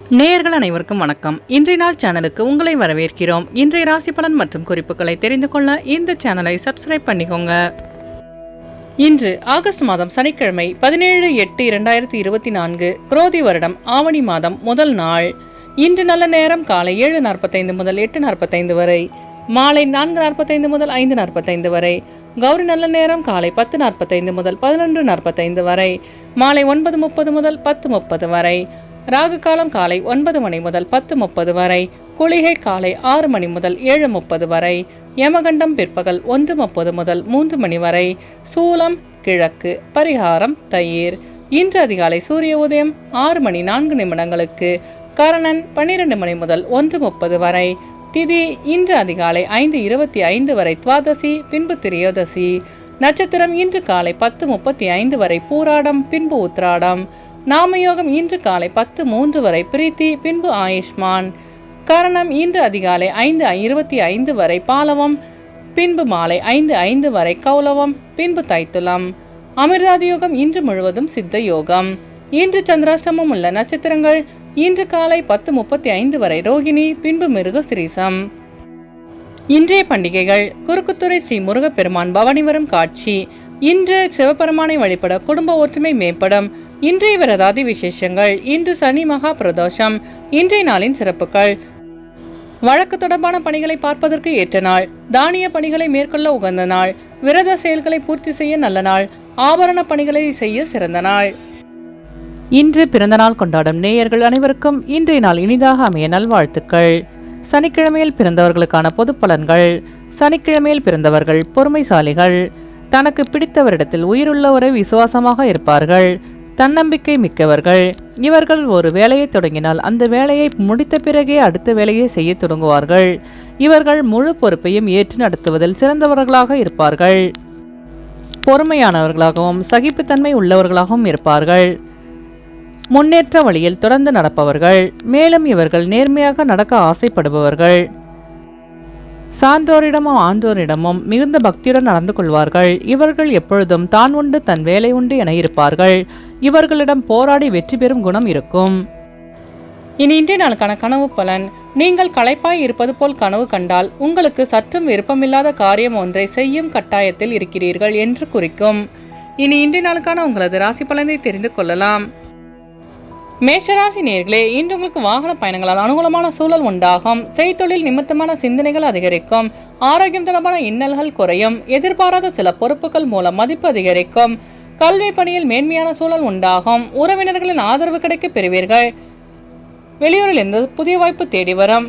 நேயர்கள் அனைவருக்கும் வணக்கம். இன்றைய நாள் சேனலுக்கு உங்களை வரவேற்கிறோம். இன்றைய ராசி பலன் மற்றும் குறிப்புகளை தெரிந்து கொள்ள இந்த சேனலை சப்ஸ்கிரைப் பண்ணிக்கோங்க. இன்று ஆகஸ்ட் மாதம் சனிக்கிழமை 17/8/2024 குரோதி வருடம் ஆவணி மாதம் முதல் நாள். இன்று நல்ல நேரம் காலை 7:45 முதல் 8:45 வரை, மாலை 4:45 முதல் 5:45 வரை. கௌரி நல்ல நேரம் காலை 10:45 முதல் 11:45 வரை, மாலை 9:30 முதல் 10:30 வரை. ராகு காலம் காலை 9 மணி முதல் 10:30 வரை, குளிகை காலை 6 மணி முதல் 7:30 வரை, யமகண்டம் பிற்பகல் 1:30 முதல் 3 மணி வரை, சூலம் கிழக்கு, பரிகாரம் தயிர். இன்று அதிகாலை சூரிய உதயம் 6 மணி 4 நிமிடங்களுக்கு, கரணன் 12 மணி முதல் 1:30 வரை, திதி இன்று அதிகாலை 5:25 வரை துவாதசி, பின்பு திரியோதசி. நட்சத்திரம் இன்று காலை 10:35 வரை பூராடம், பின்பு உத்ராடம். நாமயோகம் இன்று காலை 10:03 வரை பிரீத்தி, பின்பு ஆயுஷ்மான். கரணம் இன்று அதிகாலை 5:25 வரை பாலவம், பின்பு மாலை 5:05 வரை கௌலவம், பின்பு தைத்துலம். அமிர்தாதியோகம் இன்று முழுவதும் சித்த யோகம். இன்று சந்திராஷ்டமம் உள்ள நட்சத்திரங்கள் இன்று காலை 10:35 வரை ரோகிணி, பின்பு மிருகசிரீசம். இன்றைய பண்டிகைகள்: குறுக்குத்துறை ஸ்ரீ முருகப்பெருமான் பவனி வரும் காட்சி. இன்று சிவபெருமானை வழிபட குடும்ப ஒற்றுமை மேம்படும். இன்றைய விரதாதி விசேஷங்கள்: இன்று சனி மகா பிரதோஷம். இன்றைய நாளின் சிறப்புகள்: வழக்கு தொடர்பான பணிகளை பார்ப்பதற்கு ஏற்ற நாள், தானிய பணிகளை மேற்கொள்ள உகந்த நாள், விரத செயல்களை பூர்த்தி செய்ய நல்ல நாள், ஆபரண பணிகளை செய்ய சிறந்த நாள். இன்று பிறந்தநாள் கொண்டாடும் நேயர்கள் அனைவருக்கும் இன்றைய நாள் இனிதாக அமைய நல்வாழ்த்துக்கள். சனிக்கிழமையில் பிறந்தவர்களுக்கான பொது பலன்கள். சனிக்கிழமையில் பிறந்தவர்கள் பொறுமைசாலிகள். தனக்கு பிடித்தவரிடத்தில் உயிருள்ளவரை விசுவாசமாக இருப்பார்கள். தன்னம்பிக்கை மிக்கவர்கள். இவர்கள் ஒரு வேலையை தொடங்கினால் அந்த வேலையை முடித்த பிறகே அடுத்த வேலையை செய்ய தொடங்குவார்கள். இவர்கள் முழு பொறுப்பையும் ஏற்று நடத்துவதில் சிறந்தவர்களாக இருப்பார்கள். பொறுமையானவர்களாகவும் சகிப்புத்தன்மை உள்ளவர்களாகவும் இருப்பார்கள். முன்னேற்ற வழியில் தொடர்ந்து நடப்பவர்கள். மேலும் இவர்கள் நேர்மையாக நடக்க ஆசைப்படுபவர்கள். சான்றோரிடமும் ஆன்றோரிடமும் மிகுந்த பக்தியுடன் நடந்து கொள்வார்கள். இவர்கள் எப்பொழுதும் தான் உண்டு தன் வேலை உண்டு என இருப்பார்கள். இவர்களிடம் போராடி வெற்றி பெறும் குணம் இருக்கும். இனி இன்றைய நாளுக்கான கனவு பலன். நீங்கள் களைப்பாய் இருப்பது போல் கனவு கண்டால் உங்களுக்கு சற்றும் விருப்பமில்லாத காரியம் ஒன்றை செய்யும் கட்டாயத்தில் இருக்கிறீர்கள் என்று குறிக்கும். இனி இன்றைய நாளுக்கான உங்களது ராசி பலனை தெரிந்து கொள்ளலாம். மேஷராசி நேயர்களே, இன்று உங்களுக்கு வாகன பயணங்களால் அனுகூலமான சூழல் உண்டாகும். செய்தொழில் நிமித்தமான சிந்தனைகள் அதிகரிக்கும். ஆரோக்கியம் தொடர்பான இன்னல்கள் குறையும். எதிர்பாராத சில பொறுப்புகள் மூலம் மதிப்பு அதிகரிக்கும். கல்வி பணியில் மேன்மையான சூழல் உண்டாகும். உறவினர்களின் ஆதரவு கிடைக்க பெறுவீர்கள். வெளியூரில் இருந்து புதிய வாய்ப்பு தேடி வரும்.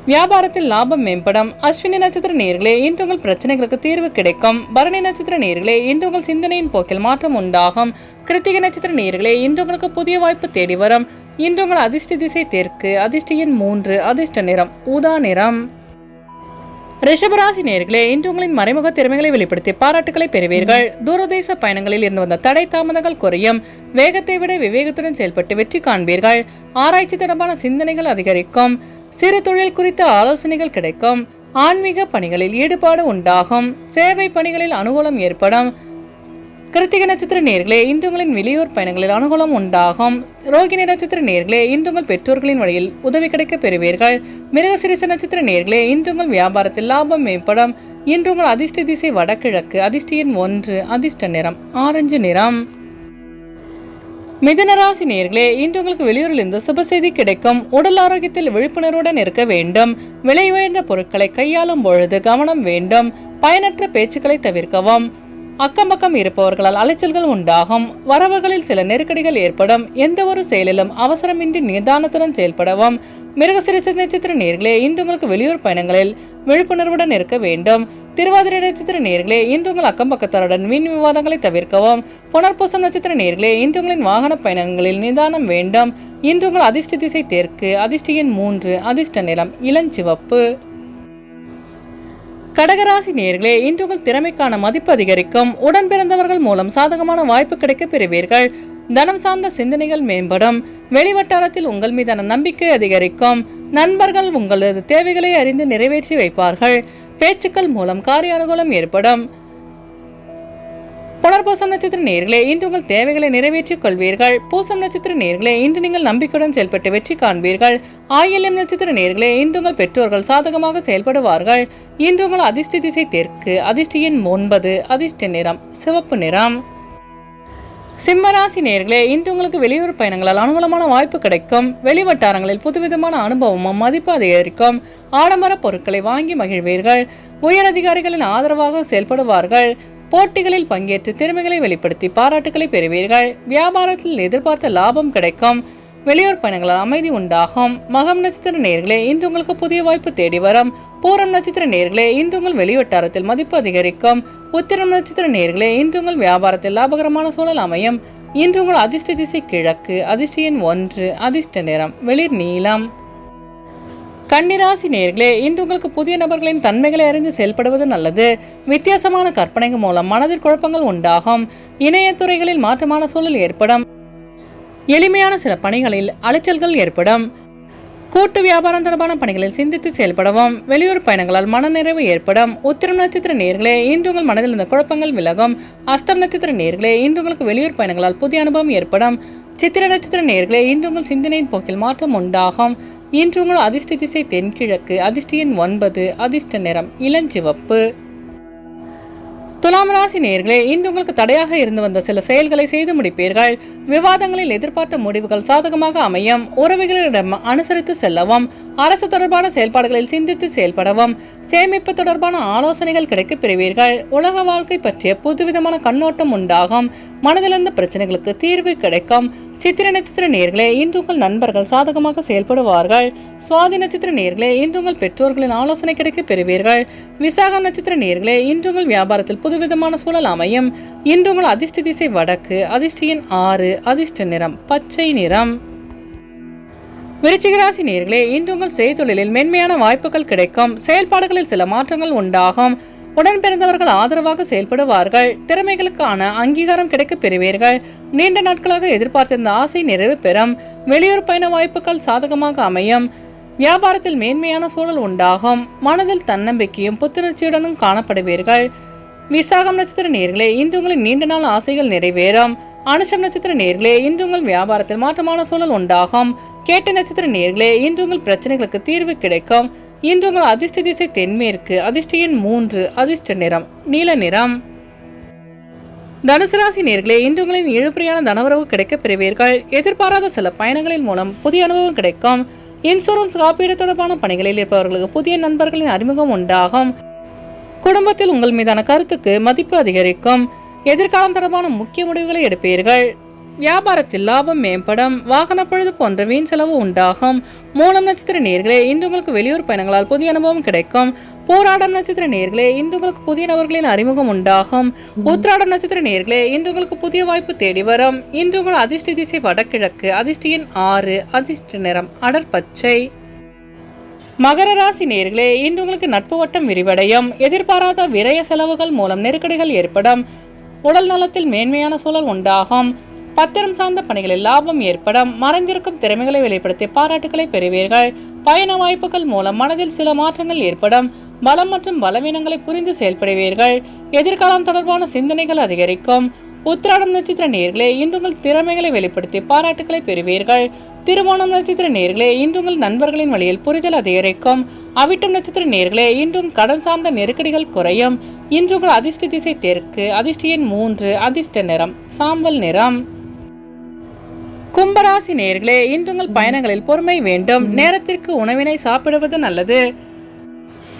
வியாபாரத்தில் லாபம் மேம்படும். அஸ்வினி நட்சத்திர நேயர்களே, இன்று உங்கள் பிரச்சனைகளுக்கு தீர்வு கிடைக்கும். பரணி நட்சத்திர நேயர்களே, இன்று உங்கள் சிந்தனையின் போக்கில் மாற்றம் உண்டாகும். கிருத்திகை நட்சத்திர நேயர்களே, இன்று உங்களுக்கு புதிய வாய்ப்பு தேடி வரும். இன்று உங்கள் அதிர்ஷ்ட திசை தெற்கு, அதிர்ஷ்ட எண் 3, அதிர்ஷ்ட நிறம் ஊதா நிறம். ரிஷபராசி நேயர்களே, இன்று உங்களின் மறைமுக திறமைகளை வெளிப்படுத்தி பாராட்டுகளை பெறுவீர்கள். தூரதேச பயணங்களில் இருந்து வந்த தடை தாமதங்கள் குறையும். வேகத்தை விட விவேகத்துடன் செயல்பட்டு வெற்றி காண்பீர்கள். ஆராய்ச்சி தொடர்பான சிந்தனைகள் அதிகரிக்கும். சிறு தொழில் குறித்த ஆலோசனைகள் கிடைக்கும். ஆன்மீக பணிகளில் ஈடுபாடு உண்டாகும். சேவை பணிகளில் அனுகூலம் ஏற்படும். கிருத்திகை நட்சத்திர நேயர்களே, இன்று உங்களின் வெளியூர் பயணங்களில் அனுகூலம் உண்டாகும். ரோகிணி நட்சத்திர நேயர்களே, இன்று உங்கள் பெற்றோர்களின் வழியில் உதவி கிடைக்க பெறுவீர்கள். மிருகசீரிஷ நட்சத்திர நேயர்களே, இன்று உங்கள் வியாபாரத்தில் லாபம் மேம்படும். இன்று உங்கள் அதிர்ஷ்ட திசை வடகிழக்கு, அதிர்ஷ்ட எண் 1, அதிர்ஷ்ட நிறம் ஆரஞ்சு நிறம். மிதுனராசி நேயர்களே, இன்று உங்களுக்கு வெளியூரில் இருந்து சுப செய்தி கிடைக்கும். உடல் ஆரோக்கியத்தில் விழிப்புணர்வுடன் இருக்க வேண்டும். விலை உயர்ந்த பொருட்களை கையாளும் பொழுது கவனம் வேண்டும். பயனற்ற பேச்சுக்களை தவிர்க்கவும். அக்கம் பக்கம் இருப்பவர்களால் அலைச்சல்கள் உண்டாகும். வரவுகளில் சில நெருக்கடிகள் ஏற்படும். எந்த ஒரு செயலிலும் அவசரமின்றி நிதானத்துடன் செயல்படவும். மிருகசீரிஷ நட்சத்திர நேயர்களே, இன்று உங்களுக்கு வெளியூர் பயணங்களில் விழிப்புணர்வுடன் இருக்க வேண்டும். திருவாதிரை நட்சத்திர நேயர்களே, இன்று உங்கள் அக்கம் பக்கத்தாருடன் வீண் விவாதங்களை தவிர்க்கவும். புனர்பூசம் நட்சத்திர நேயர்களே, இன்று உங்களின் வாகன பயணங்களில் நிதானம் வேண்டும். இன்று உங்கள் அதிர்ஷ்ட திசை தெற்கு, அதிர்ஷ்ட எண் 3, அதிர்ஷ்ட நிறம் இளஞ்சிவப்பு. கடகராசி நேயர்களே, இன்று உங்கள் திறமைக்கான மதிப்பு அதிகரிக்கும். உடன் பிறந்தவர்கள் மூலம் சாதகமான வாய்ப்பு கிடைக்க பெறுவீர்கள். தனம் சார்ந்த சிந்தனைகள் மேம்படும். வெளிவட்டாரத்தில் உங்கள் மீதான நம்பிக்கை அதிகரிக்கும். நண்பர்கள் உங்களது தேவைகளை அறிந்து நிறைவேற்றி வைப்பார்கள். பேச்சுக்கள் மூலம் காரிய அனுகூலம் ஏற்படும். புனர்பூசம் நட்சத்திர நேயர்களே, இன்று உங்கள் தேவைகளை நிறைவேற்றிக் கொள்வீர்கள். பூசம் நட்சத்திர நேயர்களே, இன்று நீங்கள் நம்பிக்கையுடன் செயல்பட்டு வெற்றி காண்பீர்கள். ஆயில்யம் நட்சத்திர நேயர்களே, இன்று உங்கள் பெற்றோர்கள் சாதகமாக செயல்படுவார்கள். இன்று உங்கள் அதிர்ஷ்ட திசை தெற்கு, அதிர்ஷ்ட எண் 9, அதிர்ஷ்ட நிறம் சிவப்பு நிறம். சிம்மராசி நேயர்களே, இன்று உங்களுக்கு வெளியூர் பயணங்களால் அனுகூலமான வாய்ப்பு கிடைக்கும். வெளிவட்டாரங்களில் புதுவிதமான அனுபவமும் மதிப்பு அதிகரிக்கும். ஆடம்பர பொருட்களை வாங்கி மகிழ்வீர்கள். உயர் அதிகாரிகளின் ஆதரவாக செயல்படுவார்கள். போட்டிகளில் பங்கேற்று திறமைகளை வெளிப்படுத்தி பாராட்டுகளை பெறுவீர்கள். வியாபாரத்தில் எதிர்பார்த்த லாபம் கிடைக்கும். வெளியூர் பயணங்களால் அமைதி உண்டாகும். மகம் நட்சத்திர நேயர்களே, இன்று உங்களுக்கு புதிய வாய்ப்பு தேடி வரும். பூரம் நட்சத்திர நேயர்களே, இன்று உங்கள் வெளிவட்டாரத்தில் மதிப்பு அதிகரிக்கும். உத்திரம் நட்சத்திர நேயர்களே, இன்று உங்கள் வியாபாரத்தில் லாபகரமான சூழல் அமையும். இன்று உங்கள் அதிர்ஷ்ட திசை கிழக்கு, அதிர்ஷ்ட எண் 1, அதிர்ஷ்ட நிறம் வெளிர் நீலம். கன்னிராசி நேயர்களே, இன்று உங்களுக்கு புதிய நபர்களின் தன்மைகளை அறிந்து செயல்படுவது நல்லது. வித்தியாசமான கற்பனைகள் மூலம் மனதில் குழப்பங்கள் உண்டாகும். இணையத்துறைகளில் மாற்றமான சூழல் ஏற்படும். எளிமையான சில பணிகளில் அலைச்சல்கள் ஏற்படும். கூட்டு வியாபாரம் தொடர்பான பணிகளில் சிந்தித்து செயல்படவும். வெளியூர் பயணங்களால் மனநிறைவு ஏற்படும். உத்திரம் நட்சத்திர நேயர்களே, இன்று உங்கள் மனதில் இருந்த குழப்பங்கள் விலகும். அஸ்தம் நட்சத்திர நேயர்களே, இன்று உங்களுக்கு வெளியூர் பயணங்களால் புதிய அனுபவம் ஏற்படும். சித்திர நட்சத்திர நேயர்களே, இன்று உங்கள் சிந்தனையின் போக்கில் மாற்றம் உண்டாகும். இன்று உங்கள் அதிர்ஷ்ட திசை தென்கிழக்கு, அதிர்ஷ்ட எண் 9, அதிர்ஷ்ட நிறம் இளஞ்சிவப்பு. துலாம் ராசி நேயர்களே, இன்று உங்களுக்கு தடையாக இருந்து வந்த சில செயல்களை செய்து முடிப்பீர்கள். விவாதங்களில் எதிர்பார்த்த முடிவுகள் சாதகமாக அமையும். உறவுகளிடம் அனுசரித்து செல்லவும். அரசு தொடர்பான செயல்பாடுகளில் சிந்தித்து செயல்படவும். சேமிப்பு தொடர்பான ஆலோசனைகள் கிடைக்கப் பெறுவீர்கள். உலக வாழ்க்கை பற்றிய புதுவிதமான கண்ணோட்டம் உண்டாகும். மனதிலிருந்த பிரச்சனைகளுக்கு தீர்வு கிடைக்கும். சித்திர நட்சத்திர நேயர்களே, இன்று உங்கள் நண்பர்கள் சாதகமாக செயல்படுவார்கள். சுவாதி நட்சத்திர நேயர்களே, இன்று உங்கள் பெற்றோர்களின் ஆலோசனை கிடைக்க பெறுவீர்கள். விசாகம் நட்சத்திர நேயர்களே, இன்று உங்கள் வியாபாரத்தில் புதுவிதமான சூழல் அமையும். இன்று உங்கள் அதிர்ஷ்ட திசை வடக்கு, அதிர்ஷ்ட எண் 6, அதிர்ஷ்ட நிறம் பச்சை நிறம். விருச்சிக ராசி நேயர்களே, இன்று உங்கள் செய்தொழிலில் மென்மையான வாய்ப்புகள் கிடைக்கும். செயல்பாடுகளில் சில மாற்றங்கள் உண்டாகும். உடன் பிறந்தவர்கள் ஆதரவாக செயல்படுவார்கள். திறமைகளுக்கான அங்கீகாரம் கிடைக்க பெறுவீர்கள். நீண்ட நாட்களாக எதிர்பார்த்திருந்த ஆசை நிறைவு பெறும். வெளியூர் பயண வாய்ப்புகள் சாதகமாக அமையும். வியாபாரத்தில் மேன்மையான சூழல் உண்டாகும். மனதில் தன்னம்பிக்கையும் புத்துணர்ச்சியுடனும் காணப்படுவீர்கள். விசாகம் நட்சத்திர நேயர்களே, இன்று உங்களின் நீண்ட நாள் ஆசைகள் நிறைவேறும். அனுஷம் நட்சத்திர நேயர்களே, இன்று உங்கள் வியாபாரத்தில் மாற்றமான சூழல் உண்டாகும். கேட்ட நட்சத்திர நேயர்களே, இன்று உங்கள் பிரச்சனைகளுக்கு தீர்வு கிடைக்கும். இன்று உங்கள் அதிர்ஷ்ட திசை தென்மேற்கு, அதிர்ஷ்ட எண் 3, அதிர்ஷ்ட நிறம் நீல நிறம். தனுசு ராசி நேயர்களே, இன்று உங்களின் இழுபறியான தனவரவு கிடைக்கப் பெறுவீர்கள். எதிர்பாராத சில பயணங்களின் மூலம் புதிய அனுபவம் கிடைக்கும். இன்சூரன்ஸ் காப்பீடு தொடர்பான பணிகளில் இருப்பவர்களுக்கு புதிய நண்பர்களின் அறிமுகம் உண்டாகும். குடும்பத்தில் உங்கள் மீதான கருத்துக்கு மதிப்பு அதிகரிக்கும். எதிர்காலம் தொடர்பான முக்கிய முடிவுகளை எடுப்பீர்கள். வியாபாரத்தில் லாபம் மேம்படும். வாகன பழுது போன்ற வீண் செலவு உண்டாகும். மூலம் நட்சத்திர நேயர்களே, இன்று உங்களுக்கு வெளியூர் பயணங்களால் புதிய அனுபவம் கிடைக்கும். போராடம் நட்சத்திர நேயர்களே, இன்று உங்களுக்கு புதிய நபர்களின் அறிமுகம் உண்டாகும். உத்திராடம் நட்சத்திர நேயர்களே, இன்று உங்களுக்கு புதிய வாய்ப்பு தேடி வரும். இன்று உங்கள் அதிர்ஷ்ட திசை வடகிழக்கு, அதிர்ஷ்ட எண் 6, அதிர்ஷ்ட நிறம் அடர் பச்சை. மகர ராசி நேயர்களே, இன்று உங்களுக்கு நட்பு வட்டம் விரிவடையும். எதிர்பாராத விரய செலவுகள் மூலம் நெருக்கடிகள் ஏற்படும். உடல் நலத்தில் மேன்மையான சூழல் உண்டாகும். பத்திரம் சார்ந்த பணிகளில் லாபம் ஏற்படும். மறைந்திருக்கும் திறமைகளை வெளிப்படுத்தி பாராட்டுகளை பெறுவீர்கள். பயண வாய்ப்புகள் மூலம் மனதில் சில மாற்றங்கள் ஏற்படும். பலம் மற்றும் பலவீனங்களை புரிந்து செயல்படுவீர்கள். எதிர்காலம் தொடர்பான சிந்தனைகள் அதிகரிக்கும். உத்திராடம் நட்சத்திர நேயர்களே, இன்று உங்கள் திறமைகளை வெளிப்படுத்தி பாராட்டுகளை பெறுவீர்கள். திருவோணம் நட்சத்திர நேயர்களே, இன்று உங்கள் நண்பர்களின் வழியில் புரிதல் அதிகரிக்கும். அவிட்டம் நட்சத்திர நேயர்களே, இன்றும் கடன் சார்ந்த நெருக்கடிகள் குறையும். இன்று உங்கள் அதிர்ஷ்ட திசை தெற்கு, அதிர்ஷ்ட எண் 3, அதிர்ஷ்ட நிறம் சாம்பல் நிறம். கும்பராசி நேயர்களே, இன்று உங்கள் பயணங்களில் பொறுமை வேண்டும். நேரத்திற்கு உணவினை சாப்பிடுவது நல்லது.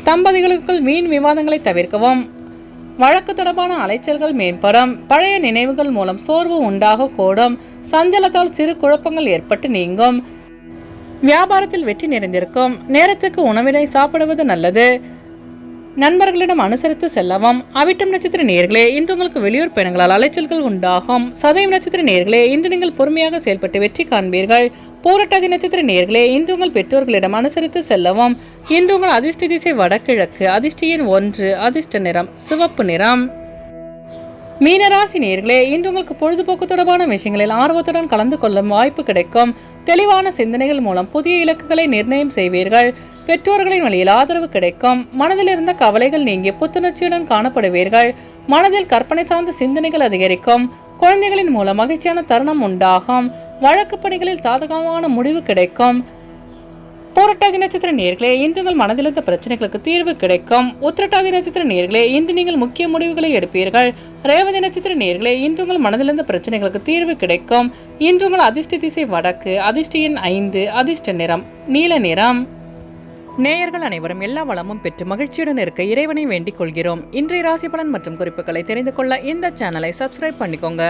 தம்பதிகளுக்குள் வீண் விவாதங்களை தவிர்க்கவும். வழக்கு தொடர்பான அலைச்சல்கள் மேம்படும். பழைய நினைவுகள் மூலம் சோர்வு உண்டாக கூடும். சஞ்சலத்தால் சிறு குழப்பங்கள் ஏற்பட்டு நீங்கும். வியாபாரத்தில் வெற்றி நிறைந்திருக்கும். நேரத்துக்கு உணவினை சாப்பிடுவது நல்லது. நண்பர்களிடம் அனுசரித்து செல்லவும். அவிட்டம் நட்சத்திர நேயர்களே, இன்று உங்களுக்கு வெளியூர் பயணங்களால் அலைச்சல்கள் உண்டாகும். சதயம் நட்சத்திர நேயர்களே, இன்று நீங்கள் பொறுமையாக செயல்பட்டு வெற்றி காண்பீர்கள். பூரட்டாதி நட்சத்திர நேயர்களே, இன்று உங்கள் பெற்றோர்களிடம் அனுசரித்து செல்லவும். இன்று உங்கள் அதிர்ஷ்ட திசை வடகிழக்கு, அதிர்ஷ்ட எண் 1, அதிர்ஷ்ட நிறம் சிவப்பு நிறம். மீனராசி நேயர்களே, இன்று உங்களுக்கு பொழுதுபோக்கு தொடர்பான விஷயங்களில் ஆர்வத்துடன் கலந்து கொள்ளும் வாய்ப்பு கிடைக்கும். தெளிவான சிந்தனைகள் மூலம் புதிய இலக்குகளை நிர்ணயம் செய்வீர்கள். பெற்றோர்களின் வழியில் ஆதரவு கிடைக்கும். மனதில் இருந்த கவலைகள் நீங்கி புத்துணர்ச்சியுடன் காணப்படுவீர்கள். மனதில் கற்பனை சார்ந்த சிந்தனைகள் அதிகரிக்கும். குழந்தைகளின் மூலம் மகிழ்ச்சியான தருணம் உண்டாகும். வழக்கு பணிகளில் சாதகமான முடிவு கிடைக்கும். பூரட்டாதி நட்சத்திர நேயர்களே, இன்று உங்கள் மனதில் இருந்த பிரச்சனைகளுக்கு தீர்வு கிடைக்கும். உத்திரட்டாதி நட்சத்திர நேயர்களே, இன்று நீங்கள் முக்கிய முடிவுகளை எடுப்பீர்கள். ரேவதி நட்சத்திர நேயர்களே, இன்று உங்கள் மனதில் இருந்த பிரச்சனைகளுக்கு தீர்வு கிடைக்கும். இன்று உங்கள் அதிர்ஷ்ட திசை வடக்கு, அதிர்ஷ்ட எண் 5, அதிர்ஷ்ட நிறம் நீல நிறம். நேயர்கள் அனைவரும் எல்லா வளமும் பெற்று மகிழ்ச்சியுடன் இருக்க இறைவனை வேண்டிக் கொள்கிறோம். இன்றைய ராசி பலன் மற்றும் குறிப்புகளை தெரிந்து கொள்ள இந்த சேனலை சப்ஸ்கிரைப் பண்ணிக்கோங்க.